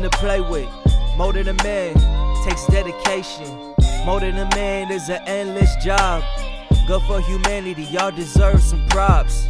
to play with. More than a man takes dedication. More than a man is an endless job. Good for humanity, y'all deserve some props.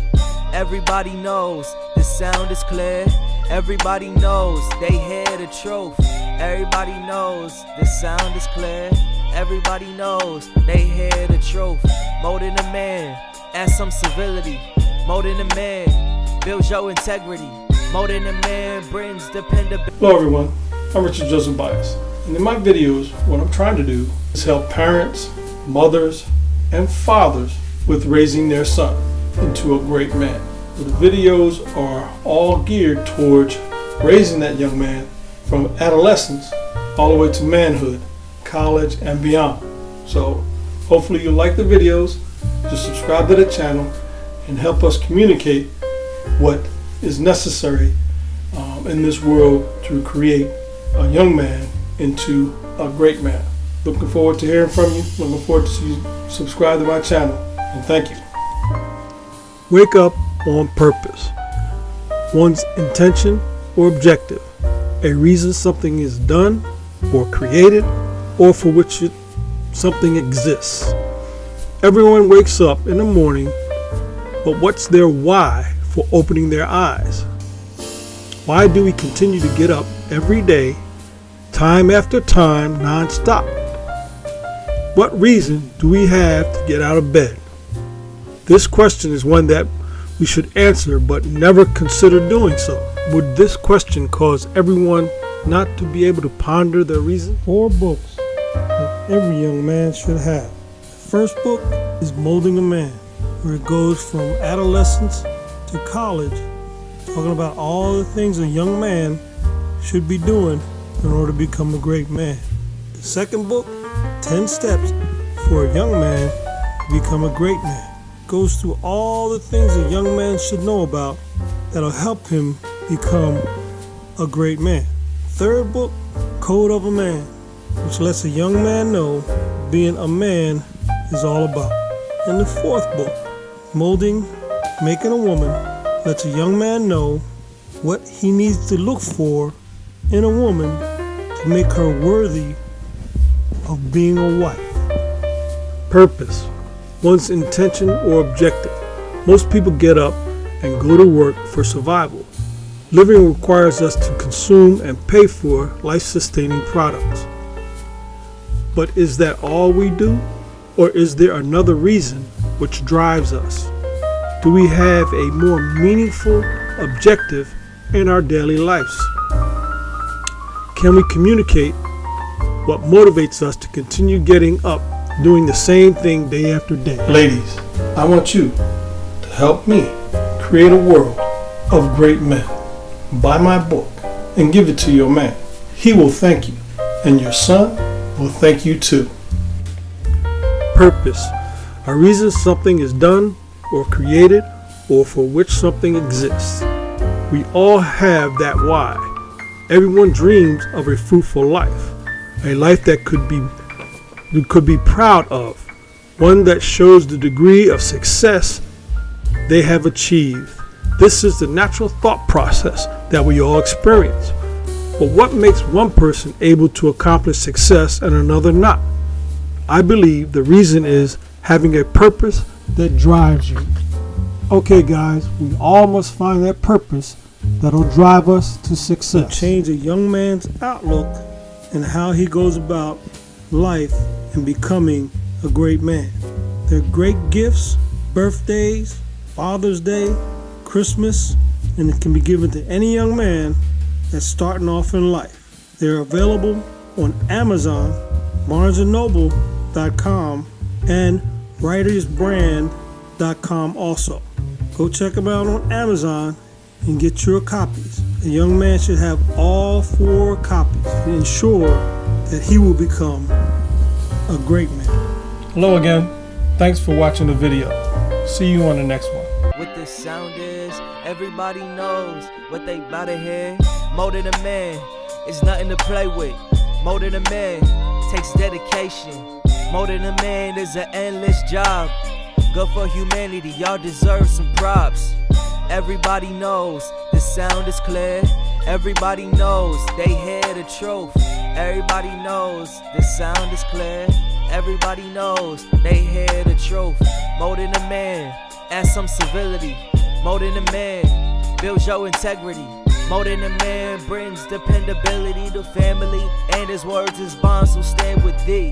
Everybody knows the sound is clear. Everybody knows they hear the truth. Everybody knows the sound is clear. Everybody knows they hear the truth. More than a man, add some civility. More than a man, builds your integrity. More than a man brings dependability. Hello everyone, I'm Richard Joseph Bias, and in my videos what I'm trying to do is help parents, mothers, and fathers with raising their son into a great man. The videos are all geared towards raising that young man from adolescence all the way to manhood, college, and beyond. So hopefully you like the videos. Just subscribe to the channel and help us communicate what is necessary in this world to create a young man into a great man. Looking forward to hearing from you. Looking forward to see you subscribe to my channel. And thank you. Wake up on purpose. One's intention or objective. A reason something is done or created or for which something exists. Everyone wakes up in the morning, but what's their why for opening their eyes? Why do we continue to get up every day, time after time, non-stop? What reason do we have to get out of bed? This question is one that we should answer but never consider doing so. Would this question cause everyone not to be able to ponder their reason? 4 books that every young man should have. The first book is Molding a Man, where it goes from adolescence to college, talking about all the things a young man should be doing in order to become a great man. The second book, 10 Steps for a Young Man to Become a Great Man, goes through all the things a young man should know about that'll help him become a great man. Third book, Code of a Man, which lets a young man know being a man is all about. And the fourth book, Molding, Making a Woman, lets a young man know what he needs to look for in a woman to make her worthy of being a wife. Purpose, one's intention or objective. Most people get up and go to work for survival. Living requires us to consume and pay for life-sustaining products. But is that all we do? Or is there another reason which drives us? Do we have a more meaningful objective in our daily lives? Can we communicate what motivates us to continue getting up, doing the same thing day after day? Ladies, I want you to help me create a world of great men. Buy my book and give it to your man. He will thank you, and your son will thank you too. Purpose, a reason something is done or created or for which something exists. We all have that why. Everyone dreams of a fruitful life, a life that we could be proud of, one that shows the degree of success they have achieved. This is the natural thought process that we all experience. But what makes one person able to accomplish success and another not? I believe the reason is having a purpose that drives you. Okay guys, we all must find that purpose that'll drive us to success. To change a young man's outlook and how he goes about life and becoming a great man. They're great gifts, birthdays, Father's Day, Christmas, and it can be given to any young man that's starting off in life. They're available on Amazon, BarnesandNoble.com, and WritersBrand.com also. Go check them out on Amazon and get your copies. A young man should have all 4 copies to ensure that he will become a great man. Hello again. Thanks for watching the video. See you on the next one. What this sound is, everybody knows what they bout to hear. More than a man is nothing to play with. More than a man takes dedication. More than a man is an endless job. Good for humanity, y'all deserve some props. Everybody knows the sound is clear. Everybody knows they hear truth. Everybody knows the sound is clear. Everybody knows they hear the truth. More than a man, add some civility. More than a man, builds your integrity. More than a man brings dependability to family, and his words is bonds will stand with thee.